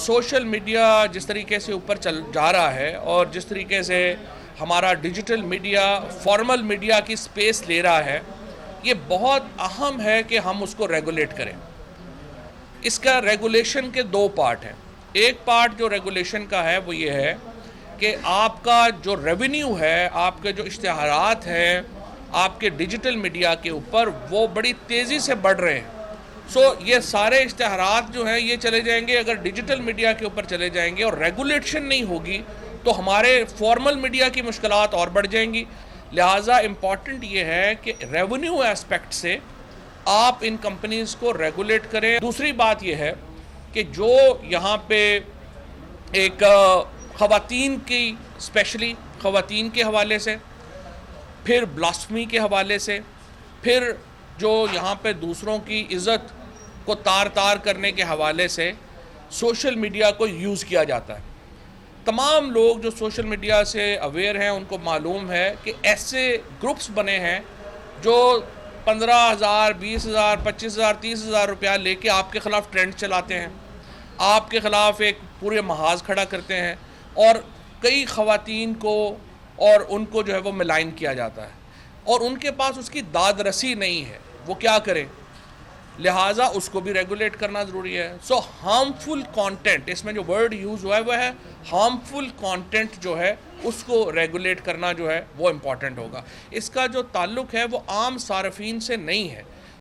Social media جس طریقے سے اوپر چل جا رہا ہے اور جس طریقے سے ہمارا ڈیجیٹل میڈیا فارمل میڈیا کی سپیس لے رہا ہے، یہ بہت اہم ہے کہ ہم اس کو ریگولیٹ کریں۔ اس کا ریگولیشن کے دو پارٹ ہیں۔ ایک پارٹ جو ریگولیشن کا ہے وہ یہ ہے کہ آپ کا جو ریونیو ہے، آپ کے جو اشتہارات ہیں آپ کے ڈیجیٹل میڈیا کے اوپر، وہ بڑی تیزی سے بڑھ رہے ہیں۔ یہ سارے اشتہارات جو ہیں یہ چلے جائیں گے، اگر ڈیجیٹل میڈیا کے اوپر چلے جائیں گے اور ریگولیشن نہیں ہوگی تو ہمارے فارمل میڈیا کی مشکلات اور بڑھ جائیں گی۔ لہٰذا امپورٹنٹ یہ ہے کہ ریونیو اسپیکٹ سے آپ ان کمپنیز کو ریگولیٹ کریں۔ دوسری بات یہ ہے کہ جو یہاں پہ ایک خواتین کی اسپیشلی خواتین کے حوالے سے، پھر بلاسفمی کے حوالے سے، پھر جو یہاں پہ دوسروں کی عزت کو تار تار کرنے کے حوالے سے سوشل میڈیا کو یوز کیا جاتا ہے۔ تمام لوگ جو سوشل میڈیا سے اویئر ہیں ان کو معلوم ہے کہ ایسے گروپس بنے ہیں جو 15,000 20,000 25,000 30,000 روپیہ لے کے آپ کے خلاف ٹرینڈ چلاتے ہیں، آپ کے خلاف ایک پورے محاذ کھڑا کرتے ہیں اور کئی خواتین کو اور ان کو جو ہے وہ ملائن کیا جاتا ہے، اور ان کے پاس اس کی داد رسی نہیں ہے، وہ کیا کریں؟ لہٰذا اس کو بھی ریگولیٹ کرنا ضروری ہے۔ ہارمفل کانٹینٹ، اس میں جو ورڈ یوز ہوا ہے وہ ہے ہارمفل کانٹینٹ، جو ہے اس کو ریگولیٹ کرنا جو ہے وہ امپورٹنٹ ہوگا۔ اس کا جو تعلق ہے وہ عام صارفین سے نہیں ہے۔